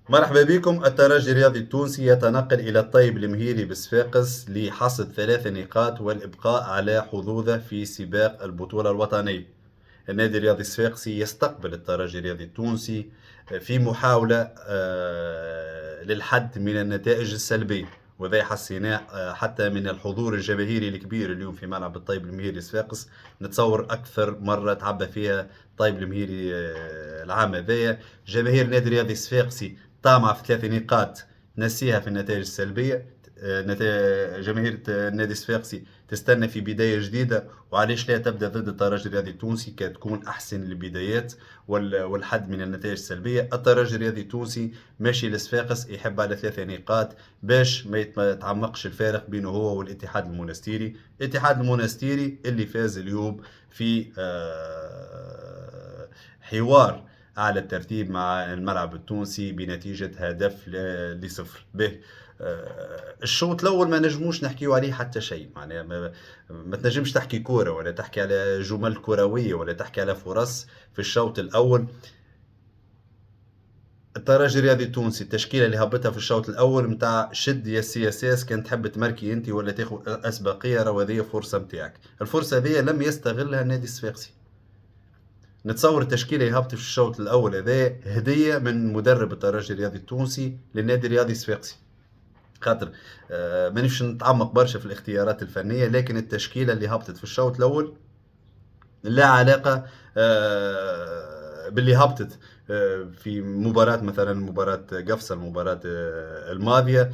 مرحبا بكم. الترجي الرياضي التونسي يتنقل إلى الطيب المهيري بصفاقس لحصد 3 نقاط والإبقاء على حظوظه في سباق البطولة الوطنية. النادي الرياضي الصفاقسي يستقبل الترجي الرياضي التونسي في محاولة للحد من النتائج السلبية، وذا حسيناه حتى من الحضور الجماهيري الكبير اليوم في ملعب الطيب المهيري صفاقس. نتصور أكثر مرة تعبى فيها الطيب المهيري العام هذايا. جماهير النادي الرياضي الصفاقسي طامعة في 3 نقاط نسيها في النتائج السلبية. جماهير النادي الصفاقسي تستنى في بداية جديدة، وعليش لا تبدأ ضد الترجي الرياضي التونسي كتكون أحسن البدايات والحد من النتائج السلبية. الترجي الرياضي التونسي ماشي لصفاقس يحب على 3 نقاط باش ما يتعمقش الفارق بينه هو والاتحاد المونستيري. الاتحاد المونستيري اللي فاز اليوم في حوار أعلى الترتيب مع الملعب التونسي بنتيجة هدف لصفر به. الشوط الأول ما نجموش نحكيو عليه حتى شيء، معناها ما تنجمش تحكي كورة ولا تحكي على جمل كروية ولا تحكي على فرص في الشوط الأول. الترجي الرياضي التونسي التشكيله اللي هبطها في الشوط الاول متاع شد يا سي اس اس، كان تحب تمركي انت ولا تاخذ اسبقيه، راه هذه فرصه متاعك. الفرصه هذه لم يستغلها النادي الصفاقسي. نتصور التشكيله اللي هبطت في الشوط الاول هذا هديه من مدرب الترجي الرياضي التونسي للنادي الرياضي الصفاقسي. خاطر مانيش نتعمق برشا في الاختيارات الفنيه، لكن التشكيله اللي هبطت في الشوط الاول لا علاقة باللي هبطت في مباراة مثلا مباراة قفصة المباراة الماضية.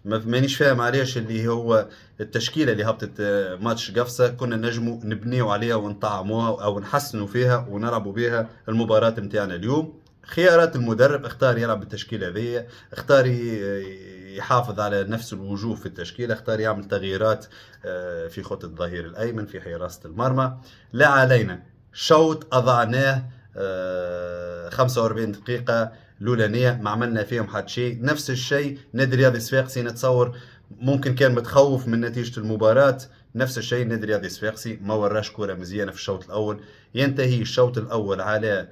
مانيش فاهم علاش اللي هو التشكيلة اللي هبطت ماتش قفصة كنا نجموا نبنيو عليها ونطعموها أو نحسنوا فيها ونلعبوا بها المباراة متاعنا اليوم. خيارات المدرب اختار يلعب بالتشكيلة ذي، اختار يحافظ على نفس الوجوه في التشكيلة، اختار يعمل تغييرات في خط الظهير الأيمن في حراسة المرمى. لا علينا شوط أضعناه 45 دقيقة الأولانية ما عملنا فيهم حد شيء. نفس الشيء نادي الرياضي الصفاقسي نتصور ممكن كان متخوف من نتيجة المباراة. نفس الشيء النادي الرياضي الصفاقسي ما وراش كرة مزيانة في الشوط الأول. ينتهي الشوط الأول على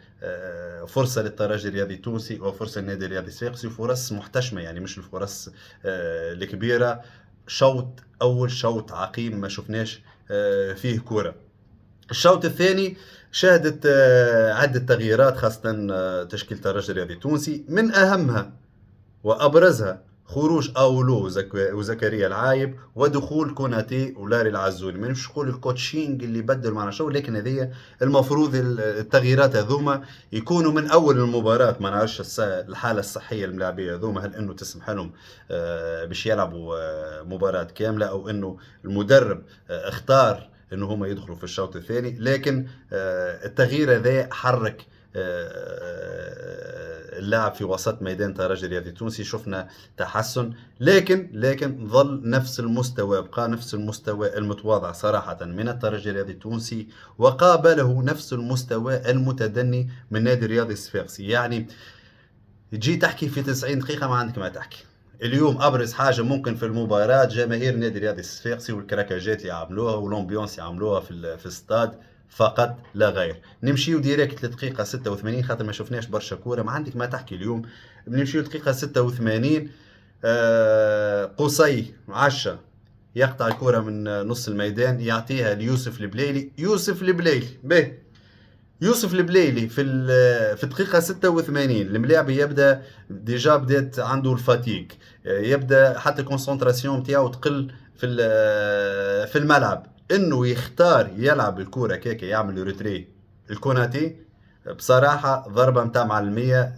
فرصة للترجي الرياضي التونسي وفرصة للنادي الرياضي الصفاقسي، فرص محتشمة يعني مش الفرص الكبيرة. شوط أول شوط عقيم ما شفناش فيه كرة. الشوط الثاني شهدت عدة تغييرات خاصة تشكيلة الترجي الرياضي التونسي، من أهمها وأبرزها خروج أولو وزكريا العايب ودخول كوناتي ولاري العزوني. ما نمشي نقول الكوتشينج اللي بدل معنا شو، لكن هذه المفروض التغييرات هذوما يكونوا من أول المباراة. ما نعرفش الحالة الصحية الملاعبية هذوما هل إنه تسمح لهم باش يلعبوا مباراة كاملة، أو إنه المدرب اختار إنه هما يدخلوا في الشوط الثاني. لكن التغيير هذا حرك اللاعب في وسط ميدان الترجي الرياضي التونسي، شفنا تحسن، لكن ظل نفس المستوى، بقى نفس المستوى المتواضع صراحة من الترجي الرياضي التونسي، وقابله نفس المستوى المتدني من نادي الرياضي الصفاقسي. يعني تجي تحكي في 90 دقيقة ما عندك ما تحكي. اليوم ابرز حاجه ممكن في المباراه جماهير النادي الرياضي الصفاقسي والكراكاجات اللي عملوها والامبيونس اللي عملوها في الاستاد فقط لا غير. نمشيو ديريكت لدقيقه 86 خاطر ما شفناش برشا كوره ما عندك ما تحكي اليوم. نمشيو دقيقه 86 قصي عشا يقطع الكرة من نص الميدان يعطيها ليوسف البليلي. يوسف البليلي به يوسف البليلي في الدقيقة 86 الملاعب يبدا ديجا بدات عنده الفاتيك، يبدا حتى الكونسنتراسيون نتاعو تقل في الملعب. انه يختار يلعب الكرة كيكا يعمل ريتري الكوناتي بصراحة ضربة متاع معلمية.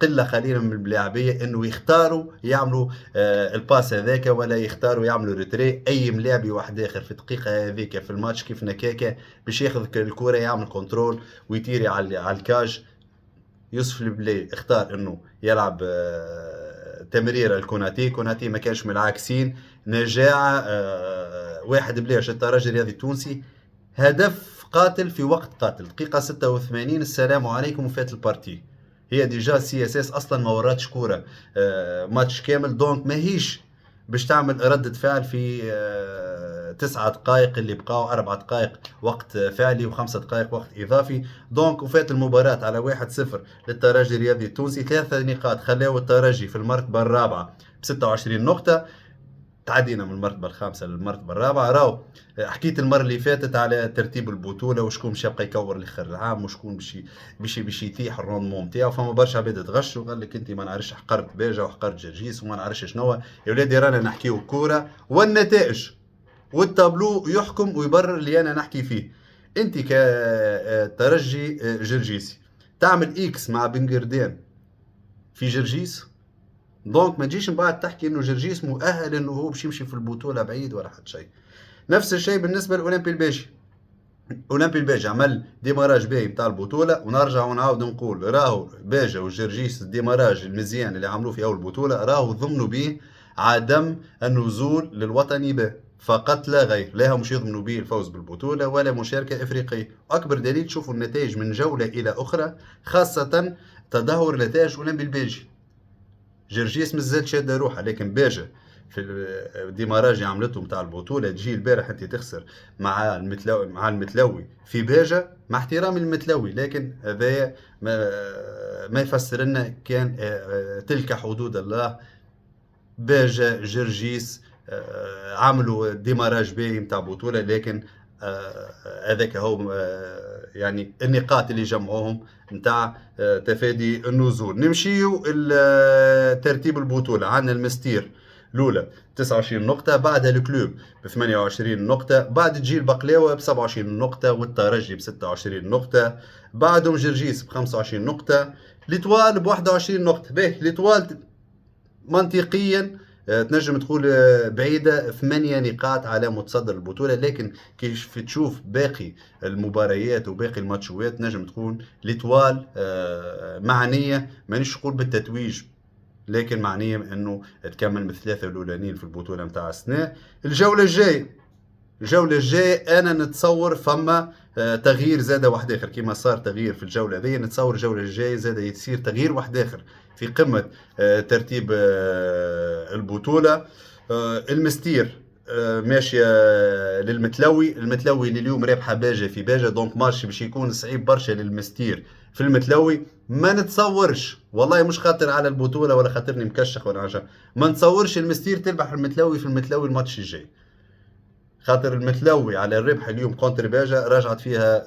قلة قليلة من اللاعبية انه يختاروا يعملوا الباس هذاك ولا يختاروا يعملوا ريتري. اي ملاعبي واحد اخر في الدقيقة هذيك في الماتش كيف نكاكا باش ياخذ الكرة يعمل كنترول ويطيري على الكاج. يوسف البلاي اختار انه يلعب تمريره الكوناتي. كوناتي ما كانش من العاكسين. نجاعه واحد بلاش الترجي الرياضي التونسي. هدف قاتل في وقت قاتل دقيقه 86 السلام عليكم وفات البارتي. هي ديجا سي اس اس اصلا ما وراتش كوره ماتش كامل، دونك ماهيش باش تعمل ردة فعل في 9 دقائق اللي بقاو 4 دقائق وقت فعلي و5 دقائق وقت إضافي. دونك وفات المباراة على 1-0 للترجي الرياضي التونسي. 3 نقاط خلاو الترجي في المرتبة الرابعة ب26 نقطة. تعدينا من المرتبة الخامسة للمرتبة الرابعة. راهو حكيت المرة اللي فاتت على ترتيب البطولة وشكون باش يبقى يكور لاخر العام وشكون باش يتيح الروندمون نتاعو. فما برشا عباد تغش وقال لك انت ما نعرفش حقرت باجة وحقرت جرجيس وما نعرفش شنو. يا ولادي رانا نحكيو كورة والنتائج والتابلو يحكم ويبرر اللي انا نحكي فيه. انت كترجي جرجيسي تعمل اكس مع بنقردان في جرجيس، دونك ما تجيش من بعد تحكي انه جرجيس مؤهل انه هو باش يمشي في البطوله بعيد ولا حد شيء. نفس الشيء بالنسبه للاولمبي الباجي. اولمبي الباجي عمل ديماراج باهي نتاع البطوله، ونرجع ونعاود نقول راهو باجا والجرجيس الديماراج المزيان اللي عملوه في اول بطوله راهو ضمنوا به عدم النزول للوطني به فقط لا غير. لا مش يضمنوا به الفوز بالبطوله ولا مشاركه افريقيه. اكبر دليل تشوفوا النتائج من جوله الى اخرى، خاصه تدهور نتائج اولمبي الباجي. جرجيس مازال شاده روحها، لكن باجا في الديماراج اللي عملته نتاع البطوله تجي البارح انت تخسر مع المتلوي في باجا. مع احترامي للمتلوي لكن هذا ما يفسر لنا كان تلك حدود الله. باجا جرجيس عملوا ديماراج باهي نتاع بطوله، لكن هذاك هو يعني النقاط اللي جمعوهم نتاع تفادي النزول. نمشيو ترتيب البطوله. عندنا المستير الاولى 29 نقطه، بعدها الكلوب ب 28 نقطه، بعد تجي البقلاوه ب 27 نقطه والترجي ب 26 نقطه، بعدهم جرجيس ب 25 نقطه، ليتوال ب 21 نقطه. باهي ليتوال منطقيا تنجم تقول بعيدة 8 نقاط على متصدر البطولة، لكن كيف تشوف باقي المباريات وباقي الماتشوات تنجم تكون ليتوال معنية، مانيش نقول بالتتويج لكن معنية انه تكمل من الثلاثة الاولانيين في البطولة متاع السنة. الجولة الجاية انا نتصور فما تغيير زاد واحد اخر كيما صار تغيير في الجولة هذه. نتصور الجولة الجاية زاد يصير تغيير واحد اخر في قمة ترتيب البطولة. المستير ماشية للمتلوي. المتلوي اللي اليوم رابحة باجة في باجة، دونك ماتش باش يكون صعيب برشا للمستير في المتلوي. ما نتصورش والله، مش خاطر على البطولة ولا خاطرني مكشخ ولا حاجة، ما نتصورش المستير تربح المتلوي في المتلوي الماتش الجاي، خاطر المتلوي على الربح اليوم كونتر باجة رجعت فيها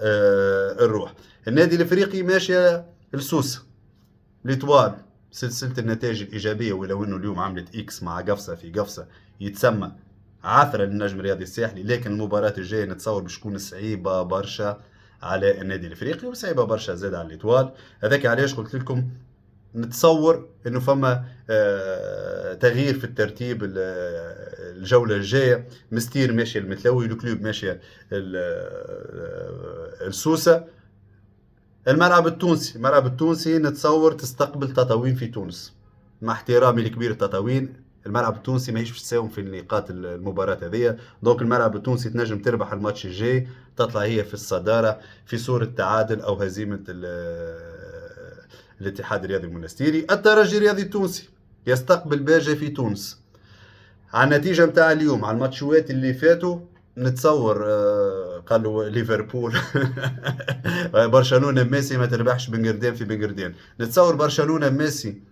الروح. النادي الافريقي ماشية لسوسة. ليتوال سلسلة النتائج الإيجابية، ولو أنه اليوم عملت إكس مع قفصة في قفصة يتسمى عثرة للنجم الرياضي الساحلي، لكن المباراة الجاية نتصور باش تكون صعيبة برشا على النادي الافريقي وصعيبة برشا زاد على ليتوال. هذاك علاش قلت لكم نتصور انه فما تغيير في الترتيب الجولة الجاية. مستير ماشية المتلوي، الكلوب ماشية السوسة. الملعب التونسي نتصور تستقبل تطاوين في تونس. مع احترامي الكبير التطاوين، الملعب التونسي ماهيش باش تساوم في النقاط المباراة هذه. دونك الملعب التونسي تنجم تربح الماتش الجاي تطلع هي في الصدارة في صورة تعادل او هزيمة الاتحاد الرياضي المنستيري. الترجي الرياضي التونسي يستقبل باجة في تونس. على النتيجة متاع اليوم على الماتشوات اللي فاتوا نتصور قالوا ليفربول برشلونة ميسي ما تربحش بنقردان في بنقردان. نتصور برشلونة ميسي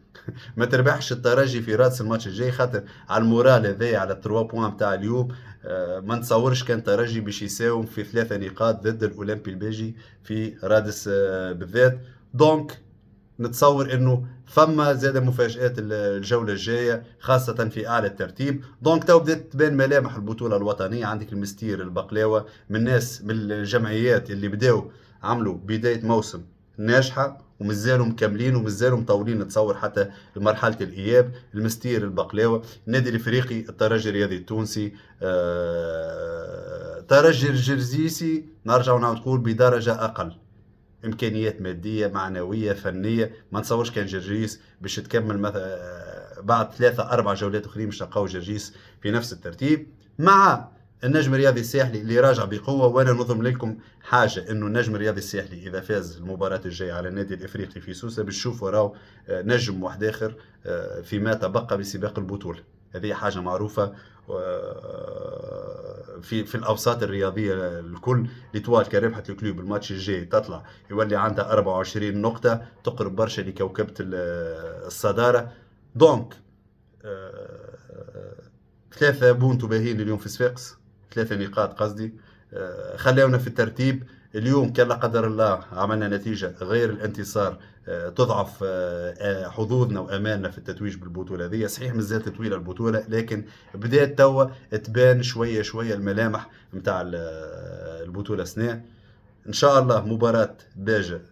ما تربحش الترجي في رادس الماتش الجاي، خاطر على المورال هذايا على التروا بوان متاع اليوم ما نتصورش كان ترجي باش يساوم في 3 نقاط ضد الاولمبي الباجي في رادس بالذات. دونك نتصور انه فما زاد مفاجآت الجولة الجاية خاصة في اعلى الترتيب. دونك تو بدات تبان ملامح البطولة الوطنية. عندك المستير البقلاوة من الجمعيات اللي بداوا عملوا بداية موسم ناجحة ومازالوا مكملين ومازالوا مطولين. نتصور حتى لمرحلة الإياب. المستير البقلاوة، النادي الافريقي الترجي الرياضي التونسي، ترجي الجرزيسي نرجع نقول بدرجة أقل امكانيات ماديه معنويه فنيه. ما نتصورش كان جرجيس باش تكمل مثلا بعد 3-4 جولات اخرين باش نلقاو جرجيس في نفس الترتيب مع النجم الرياضي الساحلي اللي راجع بقوه. وانا نظم لكم حاجه انه النجم الرياضي الساحلي اذا فاز المباراه الجايه على النادي الافريقي في سوسه بتشوفوا راهو نجم واحد اخر فيما تبقى بسباق البطوله. هذه حاجه معروفه في الاوساط الرياضيه الكل، لتوال كربحه الكلوب الماتش الجاي تطلع يولي عندها 24 نقطه، تقرب برشا لكوكبه الصداره. دونك 3 بونتو باهين اليوم في صفاقس، 3 نقاط قصدي. خلونا في الترتيب. اليوم كان لا قدر الله عملنا نتيجة غير الانتصار تضعف حظوظنا وأمالنا في التتويج بالبطولة هذه. صحيح مازالت طويلة البطولة، لكن بدأت توا تبان شوية شوية الملامح متاع البطولة سنة. إن شاء الله مباراة باجة،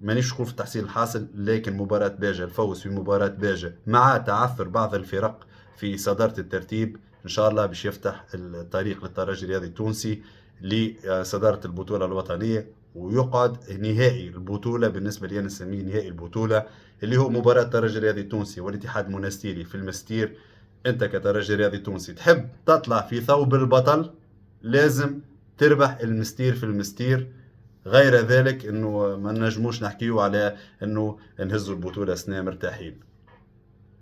مانيش نقول في التحصيل الحاصل، لكن مباراة باجة، الفوز في مباراة باجة مع تعثر بعض الفرق في صدارة الترتيب إن شاء الله باش يفتح الطريق للترجي الرياضي التونسي لصدارة البطولة الوطنية، ويقعد نهائي البطولة. بالنسبة لي أنا نسميه نهائي البطولة، اللي هو مباراة الترجي الرياضي التونسي والاتحاد المنستيري في المستير. أنت كترجي رياضي تونسي تحب تطلع في ثوب البطل، لازم تربح المستير في المستير. غير ذلك انه ما نجموش نحكيو على انه نهزوا البطولة سنة مرتاحين.